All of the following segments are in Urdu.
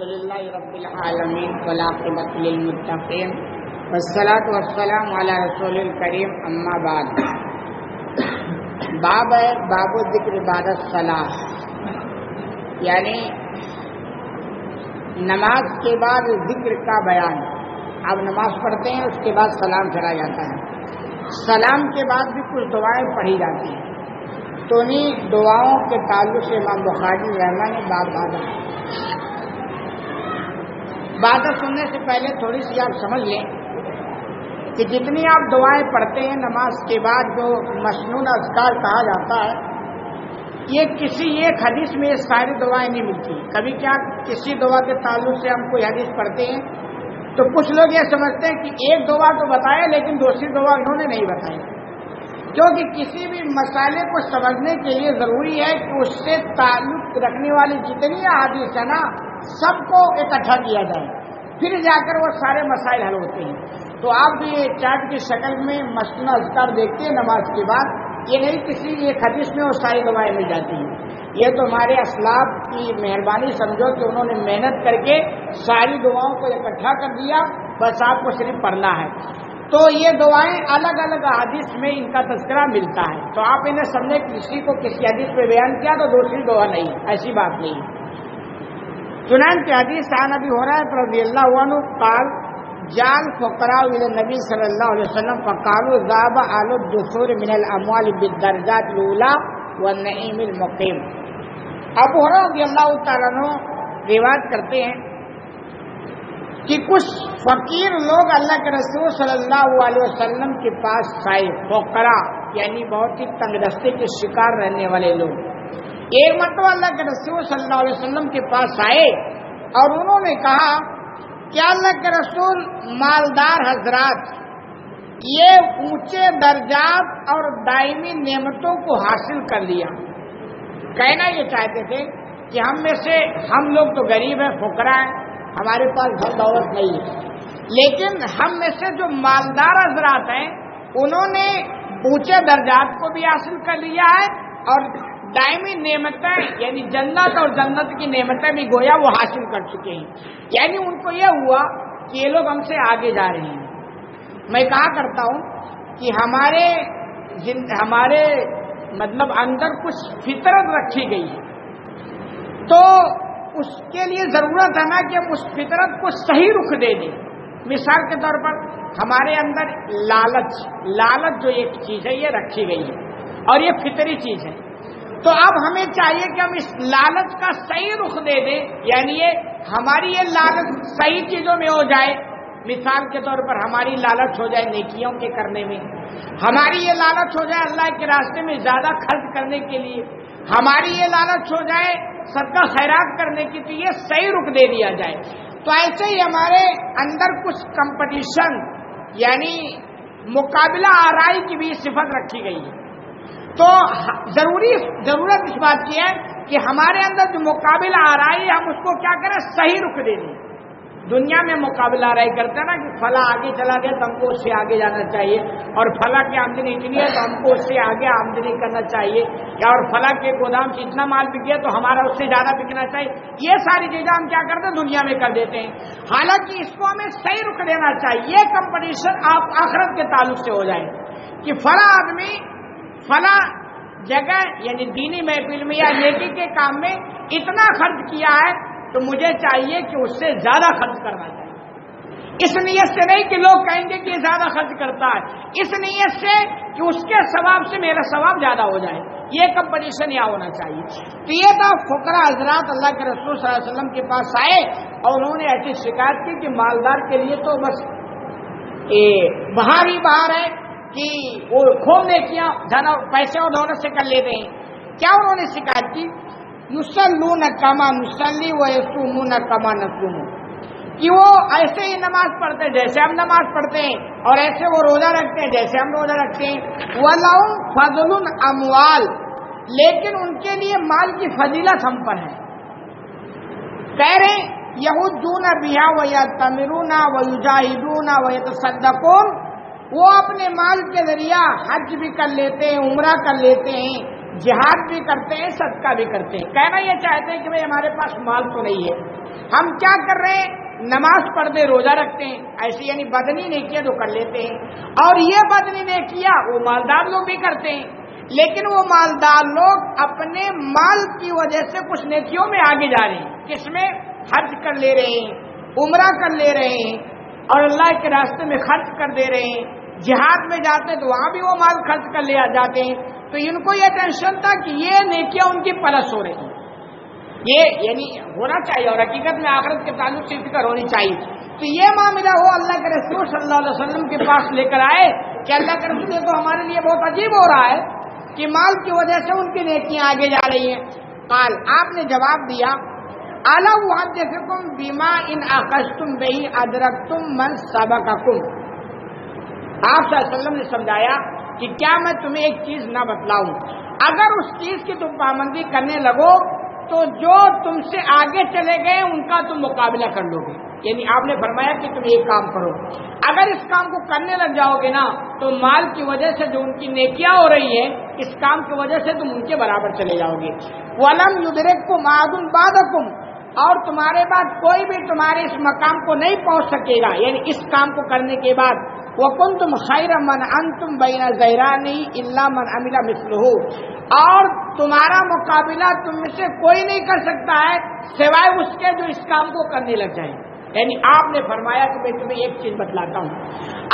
الحمدللہ رب العالمین والعاقبۃ للمتقین والصلاۃ والسلام علی رسول الکریم اما بعد. باب ہے باب ذکر بعد الصلاۃ، یعنی نماز کے بعد ذکر کا بیان. اب نماز پڑھتے ہیں، اس کے بعد سلام پھیرا جاتا ہے. سلام کے بعد بھی کچھ دعائیں پڑھی جاتی ہیں. تو انہیں دعاؤں کے تعلق سے امام بخاری رحمہ نے بات سننے سے پہلے تھوڑی سی آپ سمجھ لیں کہ جتنی آپ دعائیں پڑھتے ہیں نماز کے بعد، جو مسنون اذکار کہا جاتا ہے، یہ کسی ایک حدیث میں یہ ساری دعائیں نہیں ملتی. کبھی کیا کسی دعا کے تعلق سے ہم کوئی حدیث پڑھتے ہیں تو کچھ لوگ یہ سمجھتے ہیں کہ ایک دعا تو بتایا لیکن دوسری دعا انہوں نے نہیں بتائی، کیونکہ کسی بھی مسئلے کو سمجھنے کے لیے ضروری ہے کہ اس سے تعلق رکھنے والی جتنی احادیث ہے نا، سب کو اکٹھا کیا جائے، پھر جا کر وہ سارے مسائل حل ہوتے ہیں. تو آپ بھی یہ چارٹ کی شکل میں مسنون اذکار دیکھتے ہیں نماز کے بعد، یہ نہیں کسی ایک حدیث میں وہ ساری دعائیں مل جاتی ہیں. یہ تو ہمارے اسلاف کی مہربانی سمجھو کہ انہوں نے محنت کر کے ساری دعاؤں کو اکٹھا کر دیا، بس آپ کو صرف پڑھنا ہے. تو یہ دعائیں الگ الگ احادیث میں ان کا تذکرہ ملتا ہے. تو آپ انہیں سمجھے کسی کو کسی حدیث پہ بیان کیا تو دوسری دعا نہیں، ایسی بات نہیں. چنانچہ حدیث عن ابی ہریرہ رضی اللہ عنہ قال جاء الفقراء الى النبي صلی اللہ علیہ وسلم فقالوا ذهب اهل الدثور من الاموال بالدرجات الاولى والنعيم المقيم. ابو ہریرہ رضی اللہ تعالیٰ عنہ روایت کرتے ہیں کہ کچھ فقیر لوگ اللہ کے رسول صلی اللہ علیہ وسلم کے پاس آئے. فقراء یعنی بہت ہی تنگ دستی کے شکار رہنے والے لوگ. ایک مرتبہ اللہ کے رسول صلی اللہ علیہ وسلم کے پاس آئے اور انہوں نے کہا کہ اللہ کے رسول، مالدار حضرات یہ اونچے درجات اور دائمی نعمتوں کو حاصل کر لیا. کہنا یہ چاہتے تھے کہ ہم میں سے ہم لوگ تو غریب ہیں، فقراء ہیں، ہمارے پاس گھر دولت نہیں ہے، لیکن ہم میں سے جو مالدار حضرات ہیں انہوں نے اونچے درجات کو بھی حاصل کر لیا ہے اور دائمی نعمتیں یعنی جنت اور جنت کی نعمتیں بھی گویا وہ حاصل کر چکے ہیں. یعنی ان کو یہ ہوا کہ یہ لوگ ہم سے آگے جا رہے ہیں. میں کہا کرتا ہوں کہ ہمارے مطلب اندر کچھ فطرت رکھی گئی ہے، تو اس کے لیے ضرورت ہے نا کہ ہم اس فطرت کو صحیح رخ دے دیں. مثال کے طور پر ہمارے اندر لالچ جو ایک چیز ہے یہ رکھی گئی ہے اور یہ فطری چیز ہے. تو اب ہمیں چاہیے کہ ہم اس لالچ کا صحیح رخ دے دیں، یعنی ہماری یہ لالچ صحیح چیزوں میں ہو جائے. مثال کے طور پر ہماری لالچ ہو جائے نیکیوں کے کرنے میں، ہماری یہ لالچ ہو جائے اللہ کے راستے میں زیادہ خرچ کرنے کے لیے، ہماری یہ لالچ ہو جائے صدقہ خیرات کرنے کی، تو یہ صحیح رخ دے دیا جائے. تو ایسے ہی ہمارے اندر کچھ کمپٹیشن یعنی مقابلہ آرائی کی بھی صفت رکھی گئی ہے. تو ضرورت اس بات کی ہے کہ ہمارے اندر جو مقابلہ آرائی ہے ہم اس کو کیا کریں، صحیح رخ دے دیں. دنیا میں مقابلہ آرائی کرتے ہیں نا کہ فلاں آگے چلا گیا تو ہم کو اس سے آگے جانا چاہیے، اور فلاں کی آمدنی اتنی ہے تو ہم کو اس سے آگے آمدنی کرنا چاہیے، یا اور فلاں کے گودام سے اتنا مال بک گیا تو ہمارا اس سے زیادہ بکنا چاہیے. یہ ساری چیزیں ہم کیا کرتے ہیں، دنیا میں کر دیتے ہیں. حالانکہ اس کو ہمیں صحیح رخ دینا چاہیے. یہ کمپٹیشن آپ آخرت کے تعلق سے ہو جائے کہ فلاں آدمی فلاں جگہ یعنی دینی محفل میں یا نیکی کے کام میں اتنا خرچ کیا ہے تو مجھے چاہیے کہ اس سے زیادہ خرچ کرنا چاہیے. اس نیت سے نہیں کہ لوگ کہیں گے کہ یہ زیادہ خرچ کرتا ہے، اس نیت سے کہ اس کے ثواب سے میرا ثواب زیادہ ہو جائے. یہ کمپٹیشن یہاں ہونا چاہیے. تو یہ تھا فقراء حضرات اللہ کے رسول صلی اللہ علیہ وسلم کے پاس آئے اور انہوں نے ایسی شکایت کی کہ مالدار کے لیے تو بس باہر ہی باہر ہے کہ وہ خوب نیکیاں پیسے اور دولت سے کر لیتے ہیں. کیا انہوں نے شکایت کی، یصلون کما نصلی ویصومون کما نصوم، کہ وہ ایسے ہی نماز پڑھتے ہیں جیسے ہم نماز پڑھتے ہیں، اور ایسے وہ روزہ رکھتے ہیں جیسے ہم روزہ رکھتے ہیں. وَلَهُمْ فَضْلٌ أَمْوَالٌ، لیکن ان کے لیے مال کی فضیلت ہم پر ہے. کہہ رہے یحجون بها ویعتمرون ویجاہدون ویتصدقون، وہ اپنے مال کے ذریعہ حج بھی کر لیتے ہیں، عمرہ کر لیتے ہیں، جہاد بھی کرتے ہیں، صدقہ بھی کرتے ہیں. کہنا یہ چاہتے ہیں کہ بھئی ہمارے پاس مال تو نہیں ہے ہم کیا کر رہے ہیں؟ نماز پڑھتے روزہ رکھتے ہیں، ایسی یعنی بدنی نیکیاں تو کر لیتے ہیں، اور یہ بدنی نیکیاں وہ مالدار لوگ بھی کرتے ہیں، لیکن وہ مالدار لوگ اپنے مال کی وجہ سے کچھ نیکیوں میں آگے جا رہے ہیں، کس میں؟ حج کر لے رہے ہیں، عمرہ کر لے رہے ہیں، اور اللہ کے راستے میں خرچ کر دے رہے ہیں، جہاد میں جاتے ہیں تو وہاں بھی وہ مال خرچ کر لے جاتے ہیں، تو ان کو یہ ٹینشن تھا کہ یہ نیکیاں ان کی پلس ہو رہی ہیں، یہ یعنی ہونا چاہیے، اور حقیقت میں آخرت کے تعلق سے فکر ہونی چاہیے۔ تو یہ معاملہ وہ اللہ کے رسول صلی اللہ علیہ وسلم کے پاس لے کر آئے کہ اللہ کے رسول یہ تو ہمارے لیے بہت عجیب ہو رہا ہے کہ مال کی وجہ سے ان کی نیکیاں آگے جا رہی ہیں۔ قال، آپ نے جواب دیا، الا احدثکم بما ان اخذتم به ادرکتم من سبقکم، آپ صلی اللہ علیہ وسلم نے سمجھایا کہ کیا میں تمہیں ایک چیز نہ بتلاؤں، اگر اس چیز کی تم پابندی کرنے لگو تو جو تم سے آگے چلے گئے ان کا تم مقابلہ کر لو گے، یعنی آپ نے فرمایا کہ تم ایک کام کرو، اگر اس کام کو کرنے لگ جاؤ گے نا تو مال کی وجہ سے جو ان کی نیکیاں ہو رہی ہیں اس کام کی وجہ سے تم ان کے برابر چلے جاؤ گے۔ وَلَمْ يُدْرِكْكُمْ أَحَدٌ بَعْدَكُمْ، اور تمہارے بعد کوئی بھی تمہارے اس مقام کو نہیں پہنچ سکے گا، یعنی اس کام کو کرنے کے بعد۔ وَكُنْتُمْ خَيْرَ مَنْ أَنْتُمْ بَيْنَ ظَهْرَانِ إِلَّا مَنْ عَمِلَ مِثْلُهُ، اور تمہارا مقابلہ تم میں سے کوئی نہیں کر سکتا ہے سوائے اس کے جو اس کام کو کرنے لگ جائیں۔ یعنی آپ نے فرمایا کہ میں تمہیں ایک چیز بتلاتا ہوں،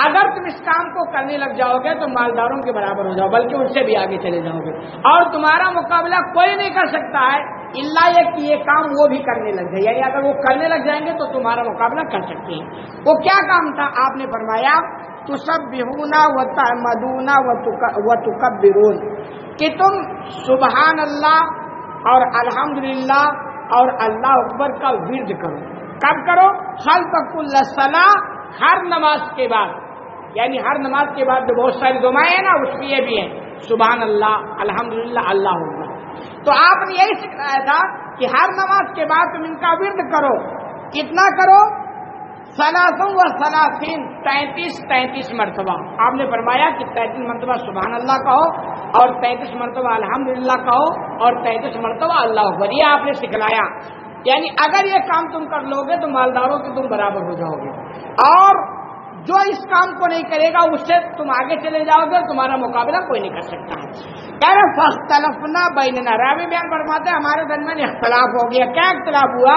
اگر تم اس کام کو کرنے لگ جاؤ گے تو مالداروں کے برابر ہو جاؤ، بلکہ ان سے بھی آگے چلے جاؤ گے، اور تمہارا مقابلہ کوئی نہیں کر سکتا ہے الا یہ کہ یہ کام وہ بھی کرنے لگ جائے، یعنی اگر وہ کرنے لگ جائیں گے تو تمہارا مقابلہ کر سکتے ہیں۔ وہ کیا کام تھا؟ آپ نے فرمایا تسبحون وتحمدون وتکبرون، کہ تم سبحان اللہ اور الحمدللہ اور اللہ اکبر کا ورد کرو۔ کب کرو؟ خلف کل صلاۃ، ہر نماز کے بعد، یعنی ہر نماز کے بعد جو بہت ساری دعائیں ہیں نا اس میں یہ بھی ہیں سبحان اللہ الحمدللہ اللہ اکبر۔ تو آپ نے یہی سکھایا تھا کہ ہر نماز کے بعد تم ان کا ورد کرو، کتنا کرو؟ 33 مرتبہ۔ آپ نے فرمایا کہ 33 مرتبہ سبحان اللہ کہو، اور 33 مرتبہ الحمدللہ کہو، اور 33 مرتبہ اللہ اکبر، یہ آپ نے سکھلایا۔ یعنی اگر یہ کام تم کر لو گے تو مالداروں کے تم برابر ہو جاؤ گے، اور جو اس کام کو نہیں کرے گا اس سے تم آگے چلے جاؤ گے، تمہارا مقابلہ کوئی نہیں کر سکتا ہے۔ کہہ رہے فاختلفنا بیننا، راوی بیان فرماتے ہیں ہمارے درمیان اختلاف ہو گیا۔ کیا اختلاف ہوا؟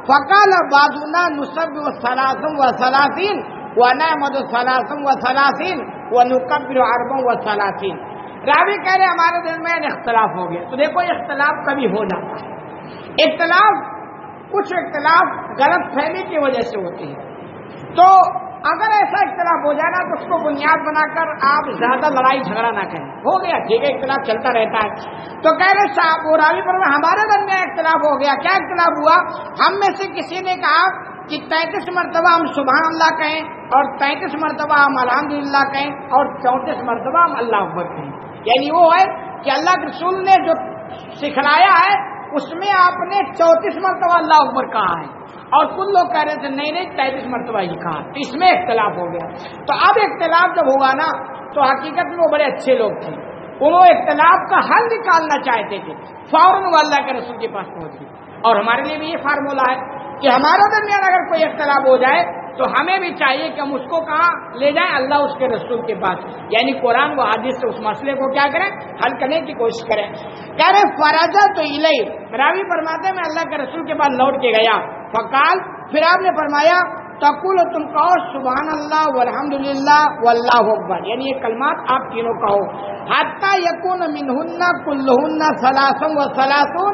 فقال بعضنا نسبح 33 ونحمد 33 ونکبر 34۔ راوی کہہ رہے ہمارے درمیان اختلاف ہو گیا۔ تو دیکھو اختلاف کبھی ہو جاتا ہے، کچھ اختلاف غلط فہمی کی وجہ سے ہوتے ہیں، تو اگر ایسا اختلاف ہو جائے نا تو اس کو بنیاد بنا کر آپ زیادہ لڑائی جھگڑا نہ کریں، ہو گیا ٹھیک ہے، اختلاف چلتا رہتا ہے۔ تو کہہ رہے صاحب وہ راوی پر ہمارے درمیان اختلاف ہو گیا۔ کیا اختلاف ہوا؟ ہم میں سے کسی نے کہا کہ 33 مرتبہ ہم سبحان اللہ کہیں، اور 33 مرتبہ ہم الحمدللہ کہیں، اور 34 مرتبہ ہم اللہ اکبر کہیں۔ یعنی وہ ہے کہ اللہ کے رسول نے جو سکھلایا ہے اس میں آپ نے 34 مرتبہ اللہ اکبر کہا ہے، اور کچھ لوگ کہہ رہے تھے نہیں 33 مرتبہ ہی کہا، تو اس میں اختلاف ہو گیا۔ تو اب اختلاف جب ہوا نا تو حقیقت میں وہ بڑے اچھے لوگ تھے، وہ اختلاف کا حل نکالنا چاہتے تھے، فوراً وہ اللہ کے رسول کے پاس پہنچ گئے۔ اور ہمارے لیے بھی یہ فارمولہ ہے کہ ہمارے درمیان اگر کوئی اختلاف ہو جائے تو ہمیں بھی چاہیے کہ ہم اس کو کہاں لے جائیں؟ اللہ اس کے رسول کے پاس، یعنی قرآن و حدیث سے اس مسئلے کو کیا کریں؟ حل کرنے کی کوشش کریں۔ کہہ رہے فرجا تو الی، راوی فرماتے میں اللہ کے رسول کے پاس لوٹ کے گیا، فقال، پھر آپ نے فرمایا تقول، تم کہو سبحان اللہ والحمدللہ واللہ اکبر، یعنی یہ کلمات آپ تینوں کہو، حتی یکون منہن کلہن 33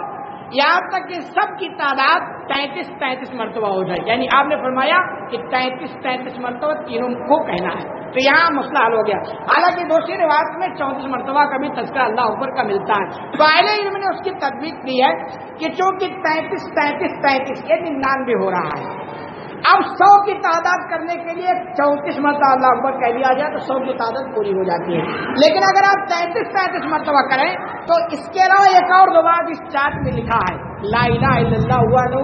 یہاں تک کہ سب کی تعداد 33 مرتبہ ہو جائے، یعنی آپ نے فرمایا کہ 33 مرتبہ تینوں کو کہنا ہے، تو یہاں مسئلہ حل ہو گیا۔ حالانکہ دوسری روایت میں 34 مرتبہ کا بھی تذکرہ اللہ اکبر کا ملتا ہے، تو اہل علم نے اس کی تطبیق کی ہے کہ چونکہ 33 یہ 99 ہو رہا ہے، اب 100 کی تعداد کرنے کے لیے 34 مرتبہ اللہ اکبر کہہ دیا جائے تو 100 کی تعداد پوری ہو جاتی ہے، لیکن اگر آپ 33 مرتبہ کریں تو اس کے علاوہ ایک اور دعا اس چارٹ میں لکھا ہے، لا الہ الا اللہ وحدہ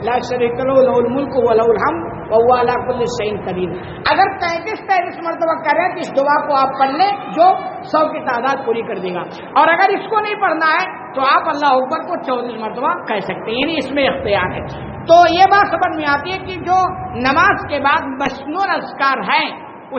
لا شریک لہ لہ الملک ولہ الحمد وہو علی کل شیء قدیر۔ اگر 33 مرتبہ کریں تو اس دعا کو آپ پڑھ لیں جو 100 کی تعداد پوری کر دے گا، اور اگر اس کو نہیں پڑھنا ہے تو آپ اللہ اکبر کو 34 مرتبہ کہہ سکتے ہیں، یعنی اس میں اختیار ہے۔ تو یہ بات سمجھ میں آتی ہے کہ جو نماز کے بعد مسنون اذکار ہیں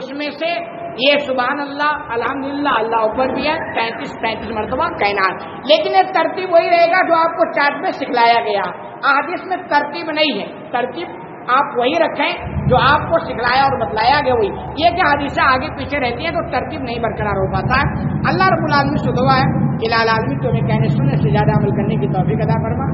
اس میں سے یہ سبحان اللہ الحمدللہ اللہ اکبر بھی ہے 35 مرتبہ کہنا ہے، لیکن یہ ترتیب وہی رہے گا جو آپ کو چارٹ میں سکھلایا گیا۔ احادیث میں ترتیب نہیں ہے، ترتیب آپ وہی رکھیں جو آپ کو سکھلایا اور بتلایا گیا وہی، یہ کہ حدیثیں آگے پیچھے رہتی ہیں تو ترتیب نہیں برقرار ہو پاتا ہے۔ اللہ رب العالمین سے دعا ہے کہ العالمین تمہیں کہنے سننے سے زیادہ عمل کرنے کی توفیق عطا فرما۔